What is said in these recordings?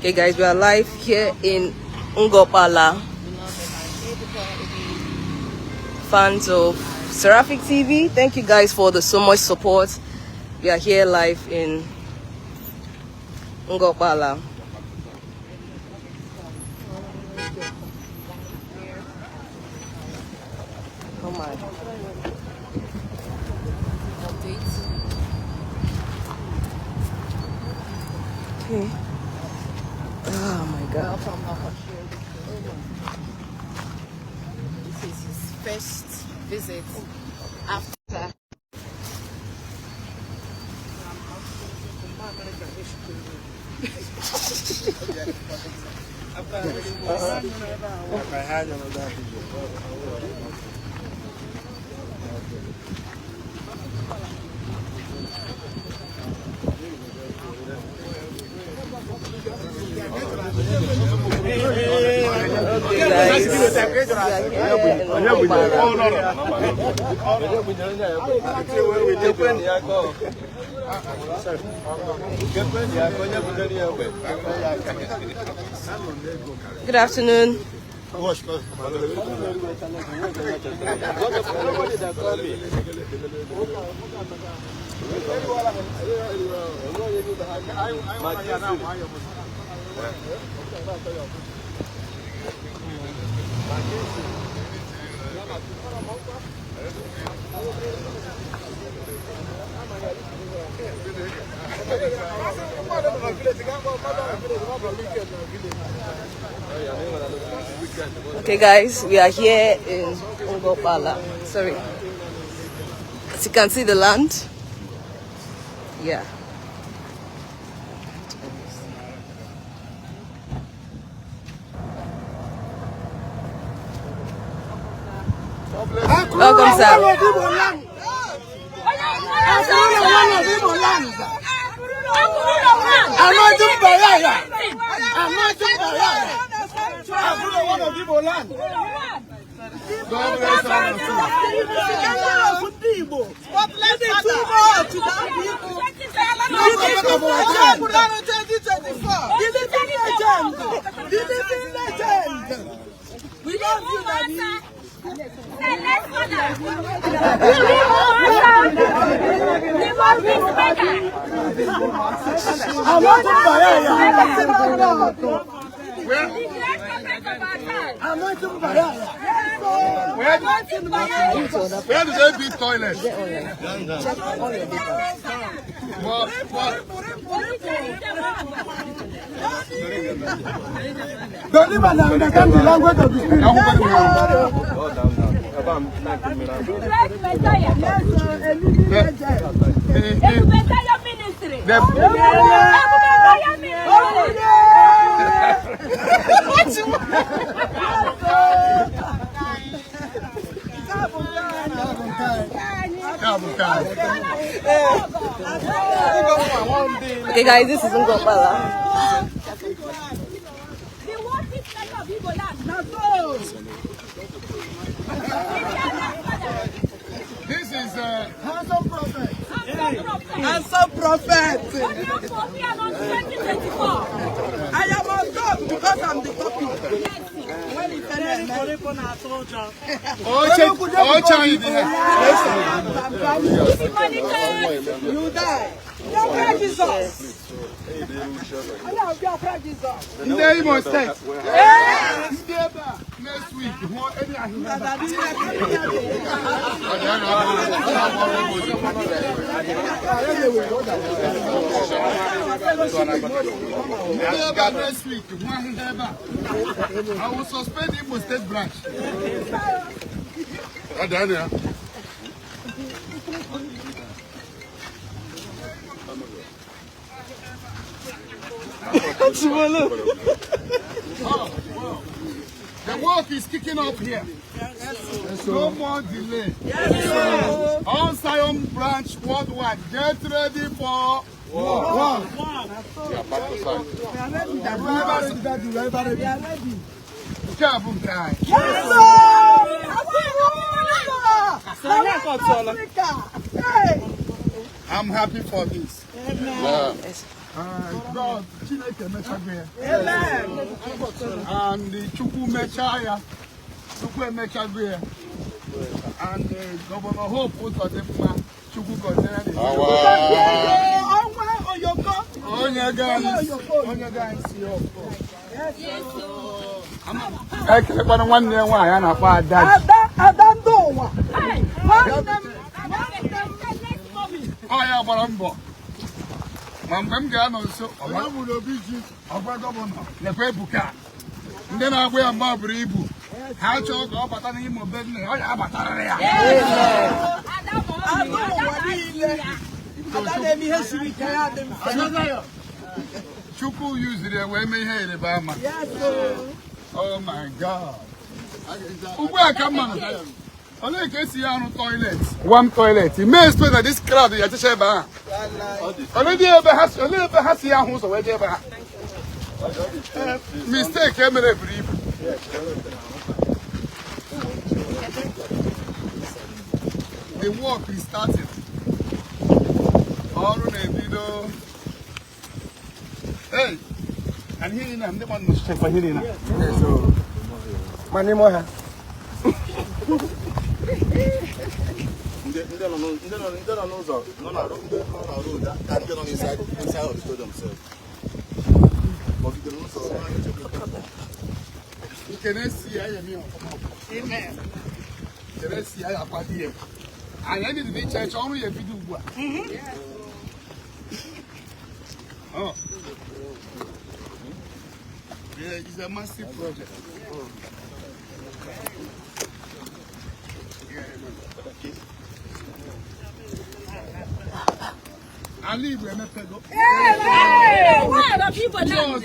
Okay, guys, we are live here in Ngopala. Fans of Seraphic TV, thank you guys for so much support. We are here live in Ngopala. Oh my. Okay. Oh my God. This is his first visit after. Good afternoon. Okay, guys, we are here in Ngopala. Sorry. As you can see the land. Yeah. Welcome, sir. We love you, Daddy. Where is the big toilet? Don't even understand the language of the spirit. Okay, guys, this is Ngopala. This is handsome prophet. Handsome prophet. I am on top because I'm the copy. You die. Jesus. In the Imo State. Next week. Next week. I will suspend Imo State branch. The work is kicking up here. Yes, no more delay. Yes, all Zion branch worldwide, get ready for war. We are back to side. We are ready. I'm happy for this. Yes. God, Chineke mechago. Amen. And the Chukwu mechaya. Chukwu mechago. And Governor Hope also the Chukwu Godere. Onye guys. I can't find one near why I'm not bad. I am Barambo. Mamma Gano, so I will be Akwa Governor, the Ebuka. Then I wear my Ibu. How to go about an emo business? I have a Chuku used it away me here, Bama. Oh my God. Where come on? Only can see on toilet. One toilet. He may explain that this crowd is a sheba. Already has a little bit has young who's away there. Mistake came in a brief. The work is started. All on a video. Hey, and here I'm the one who's check for here. So, my name is. Can I see I am here? Amen. Can I see I am here? I ended the church only a video. Oh. Yeah, it's a massive project. I live where I go. Hey, what are people now?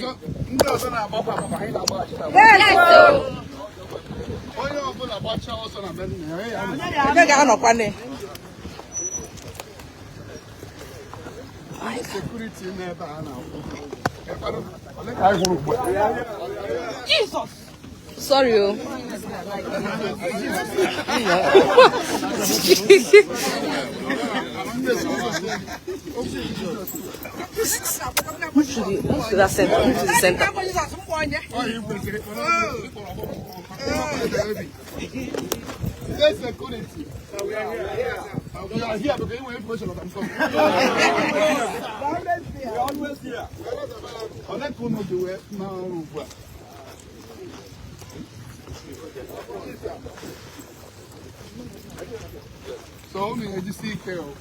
Security never Jesus. Sorry. To the center. To the center. Yes, security. We are here because we have information of them. We are always here. On that corner of the way now. So only just see Carol.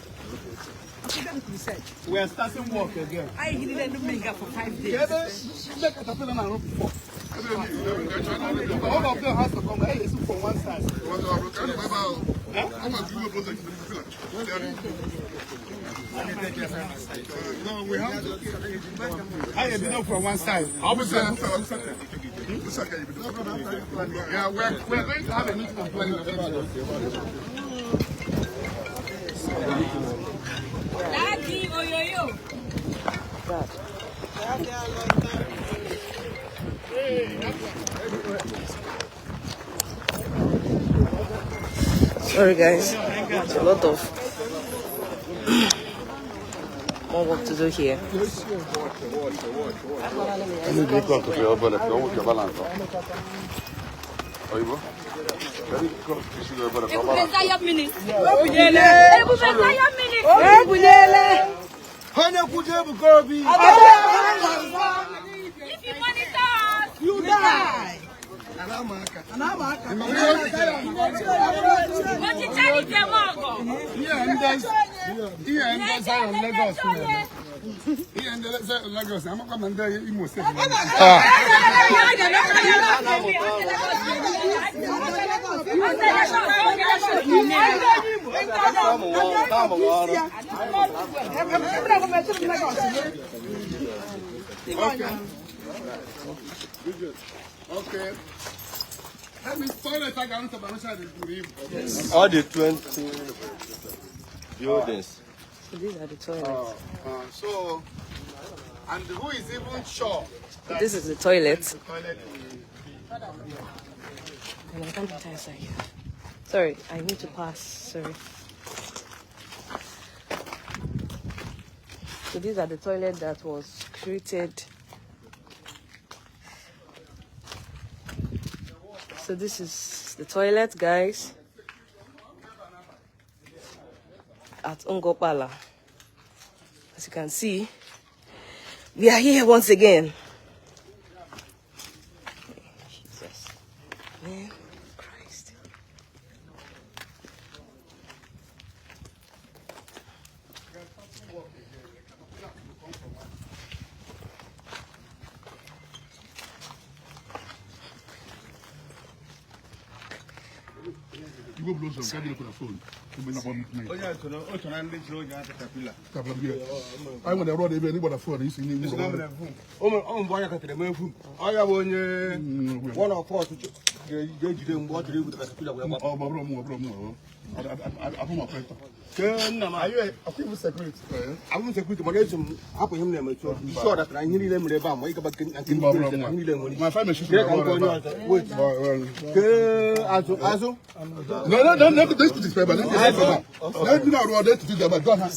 We are starting work again. I didn't make up for 5 days. All of them has to come. Hey, it's from one side. No, we have to. I did from one side. Yeah, we're going to have a meeting and plan. Daddy, oh yo. Sorry guys, there's a lot of more work to do here. If you monitor us, You die. what you tell me, Jamal? Here and there's Lagos. Here and there's Lagos. I'm not coming there. You must say. Okay. Let me spoil it. I can't all the 20 buildings. So these are the toilets. So, and who is even sure that This is the toilet. the toilet And I can't enter inside here. Sorry, I need to pass. Sorry. So these are the toilet that was created. So this is the toilet, guys, at Ungopala. As you can see, we are here once again. Jesus, man, Christ. You go blow some, can't look at the phone. I want to road even about the phone. He's in the phone. Oh, boy, I got the phone. I have one of us. You didn't want to do with the Caterpillar. Oh, my brother. I put my friend. Are you a people security? I won't take with the money to happen him. So be sure that I need them. Wake up and my family should wait. Also, no, let's put this paper. Let's do not road to do that. Go ahead.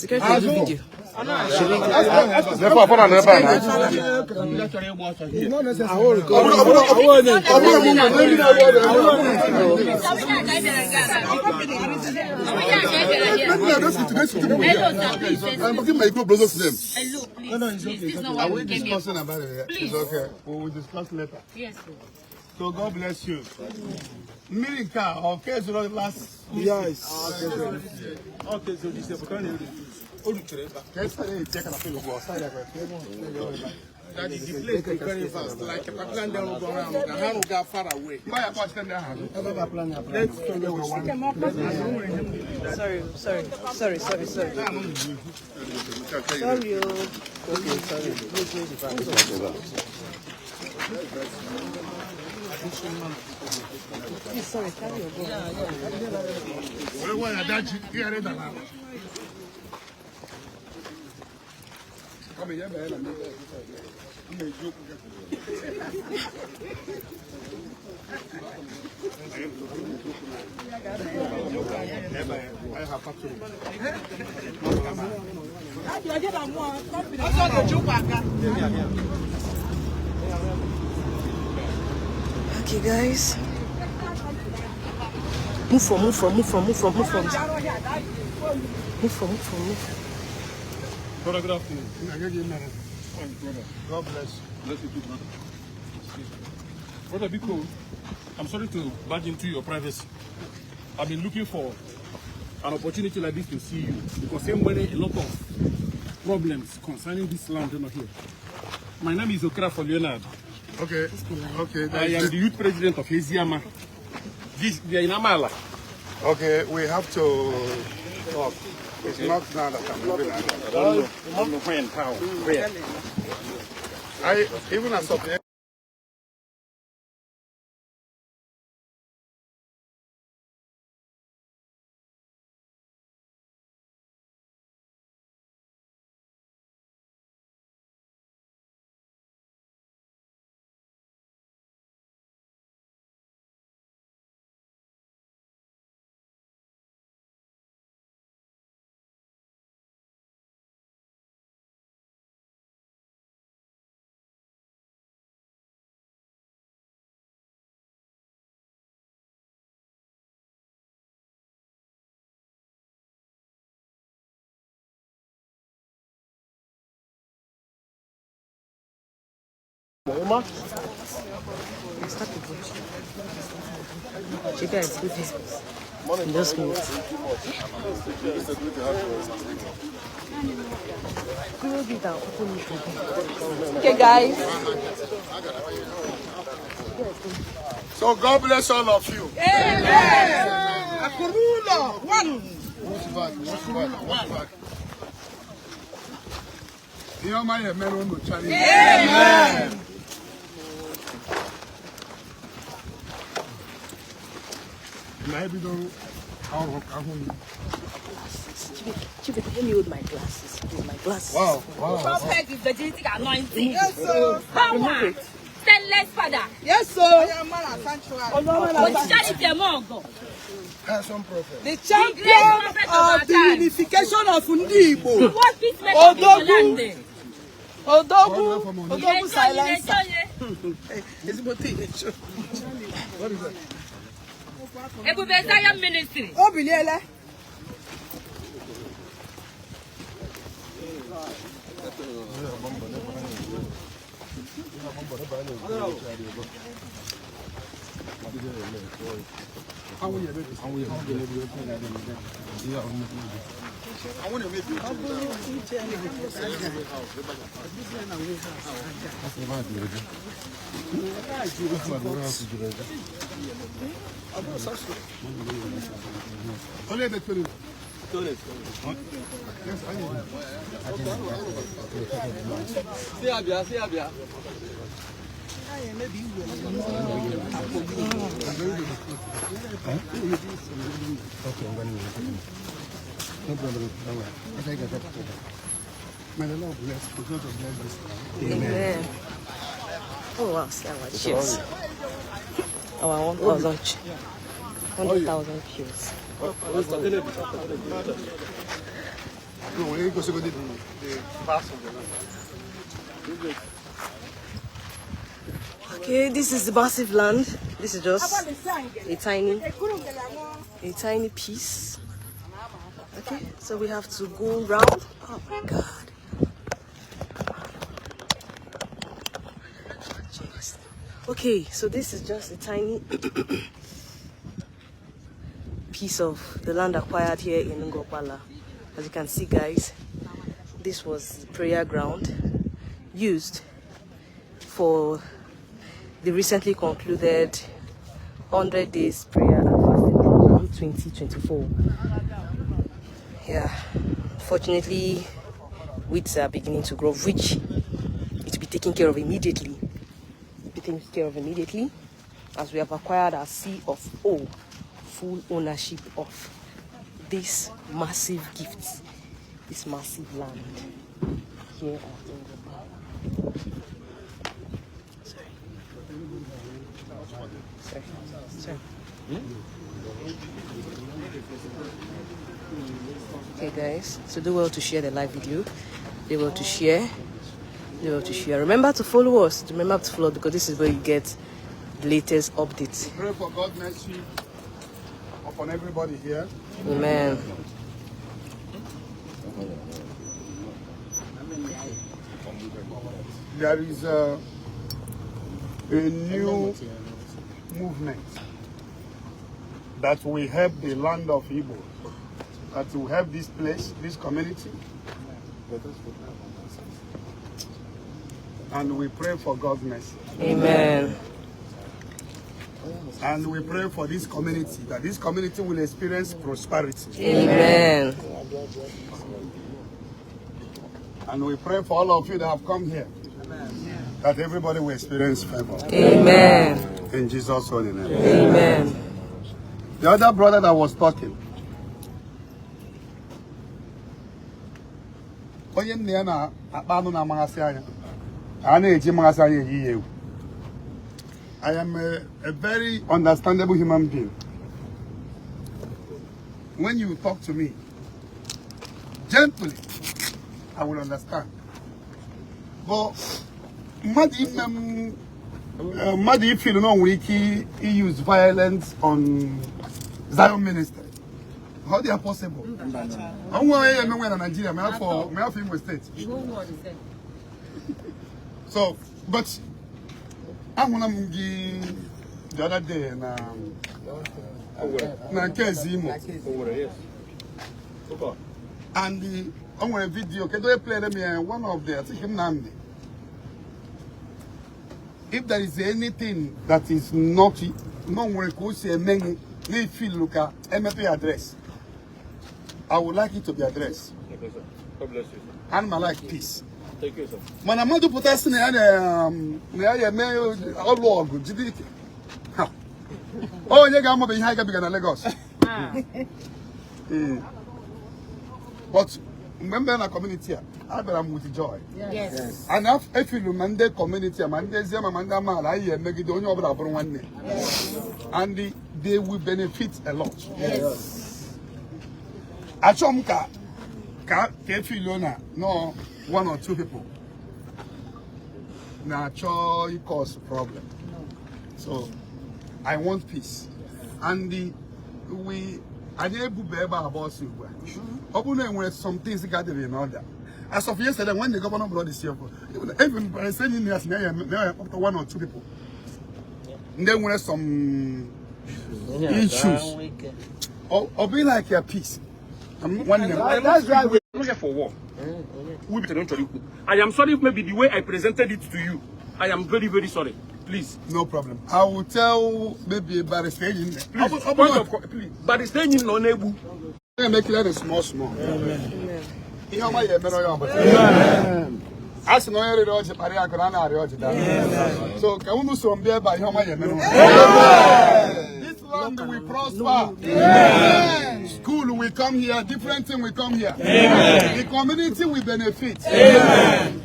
I'm giving my good brothers to them. Hello, please. No, it's okay. It's not Are what we we came discussing here about it? Please. It's okay. We will discuss later. Yes, sir. So God bless you. Mirika, okay, so last. Yes. Okay, so this is That is the place is very fast. Like a plan down around, the hand will go far away. Sorry. Sorry. Okay, sorry. Please, sorry, carry your ball. Okay, guys. Move from. Photograph you. God bless. Bless you too, brother. Brother Biko, I'm sorry to barge into your privacy. I've been looking for an opportunity like this to see you because same way a lot of problems concerning this land over here. My name is Okrafo Leonard. Okay. okay. I am the youth president of Eziama. We are in Amala. Okay, we have to talk. It's not now that I'm moving. I don't know when, how, where. Even as of the Oma? You guys, good day. Just move. Okay, guys. So God bless all of you. Amen. One. Amen. Chief, let me hold my glasses. Hold my glasses. Wow. Prophet is the genetic anointing. Yes, sir. Power. landless father. Yes, sir. The champion of the unification of Igbo. Odogu silencer. What is that? Ebuka ministry. Obiliele. Amen. Oh wow, see our cheers. Our 1,000 cheers. Okay, this is the massive land. This is just a tiny piece. Okay, so we have to go round. Oh my God. Jeez. Okay, so this is just a tiny piece of the land acquired here in Ngopala. As you can see, guys, this was the prayer ground used for the recently concluded 100 days prayer and fasting program 2024. Yeah, fortunately, weeds are beginning to grow, which it will be taken care of immediately. As we have acquired our C of O, full ownership of this massive gift, this massive land here at Ngopala. Sorry. Okay, guys, so do well to share the live video. Do well to share. Remember to follow us. Remember to follow, because this is where you get the latest updates. Pray for God's mercy upon everybody here. Amen. There is a new movement that will help the land of Igbo, that will help this place, this community. And we pray for God's mercy. Amen. And we pray for this community, that this community will experience prosperity. Amen. And we pray for all of you that have come here, that everybody will experience favor. Amen. In Jesus' holy name. Amen. The other brother that was talking, I am a very understandable human being. When you talk to me gently, I will understand. But Madi, if you know, he use violence on Zion ministry. How they are possible? I want to Nigeria. I have Imo State. So, but I want to the other day na Kezimo. And I want a video. Okay, do you play them here? One of the, I think him Namdi. If there is anything that is naughty, no one could say many feel look at MP address. I would like it to be addressed. Okay, sir. God bless you, sir. And I like peace. Thank you, sir. Man, I'm not to put us in the all log. Oh, you got behind Lagos. But Remember in a community, I'm with joy. Yes. And if you remember community, and they will benefit a lot. Yes. Achomka, no 1 or 2 people. Now, it cause problem. So, I want peace. And I didn't be able about you. Open when some things gathered in order. As of yesterday, when the governor brought this year, even by saying yes, now up to 1 or 2 people. And then when some issues, or be like a peace. That's right. We're not here for war. I am sorry if maybe the way I presented it to you. I am very, very sorry. Please. No problem. I will tell maybe by the stage in there. Please. By the stage in Lonebu. I make it small. Amen. As no area road, Paria Corana road. So can we some beer by Homa Yemen? This land will prosper. Amen. School will come here, different thing will come here. Amen. The community will benefit. Amen.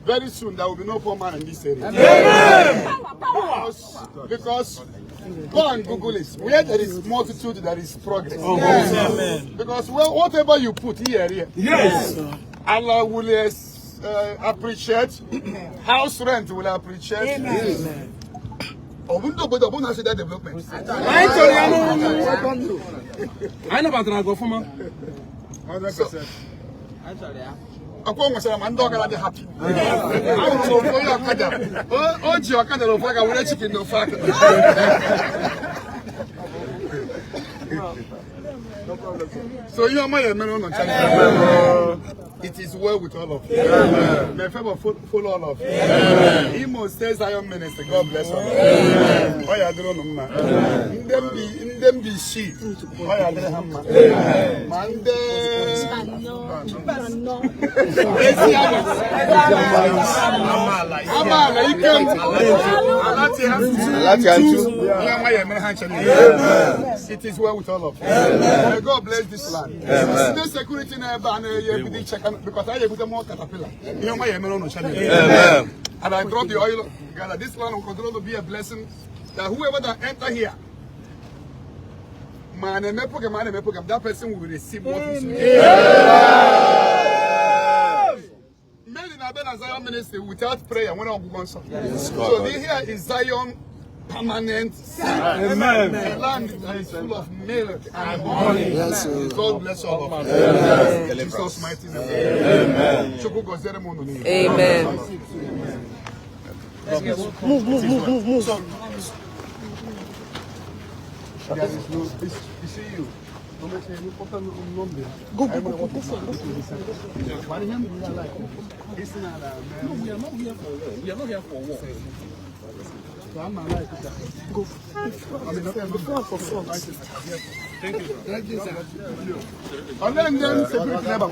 Very soon there will be no poor man in this area. Amen. Because go and Google it. Where there is multitude, there is progress. Oh, yes. Because whatever you put here, yes, Allah will appreciate. House rent will appreciate. Amen. Development. I know about the go for man. 100%. Akwa mwasara mandoga la de happy. I will go for your kada. Oh, your kada no faka we chicken no faka. So you are my man on channel. It is well with all of you. May favor follow all of you. Imo says I am minister. God bless all of you. Oh yeah, don't know man. In them be she. Oh yeah, hamma. Mande. Amala, you can. It is well with all of you. May God bless this land. No security never check. Because I put more caterpillar. You know my Amen. And I brought the oil. God, this land will continue to be a blessing. That whoever that enter here, that person will receive what is made in Abel Zion ministry without prayer. So here is Zion permanent. Amen. The land that is full of milk and honey. Yes, God bless all of us. In Jesus' mighty name. Amen. Amen. Move. There is no, you see you. Go. We are not here for war. Go. Thank you, sir. And then security never.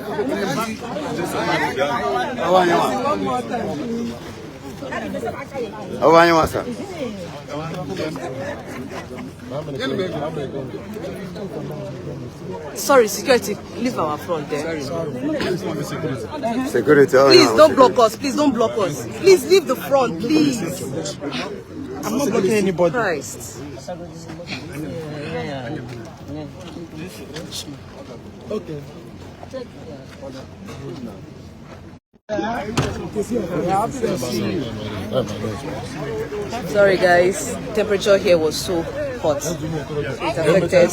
Sorry, security, leave our front there. Security. Please don't block us. Please don't block us. Please leave the front, please. I'm not blocking anybody. Christ. Okay. Sorry guys, temperature here was so hot. It affected.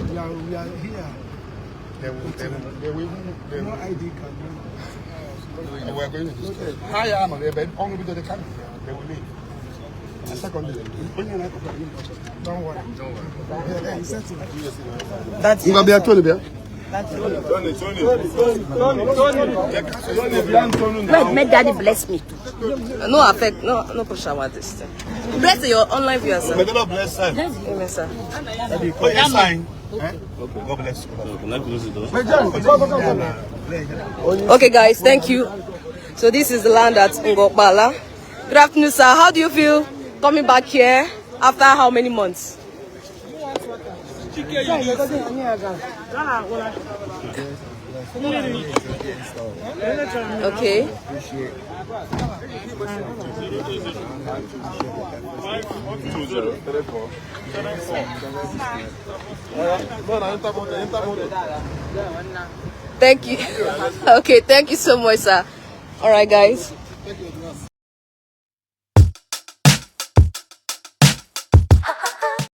We are here. No ID card. We're going to destroy. Hi, I'm on the only because they can't. They will leave. Secondly, Don't worry. that's you be actually there. Wait, may Daddy bless me. No affect, no push our this thing. Bless your online viewers, sir. May the Lord bless them. Amen, sir. Oh, yes, fine. Okay, God bless you. Okay, guys, thank you. So this is the land at Ngokbala. Good afternoon, sir. How do you feel? coming back here after how many months? Okay. Thank you. Okay, thank you so much, sir. All right, guys.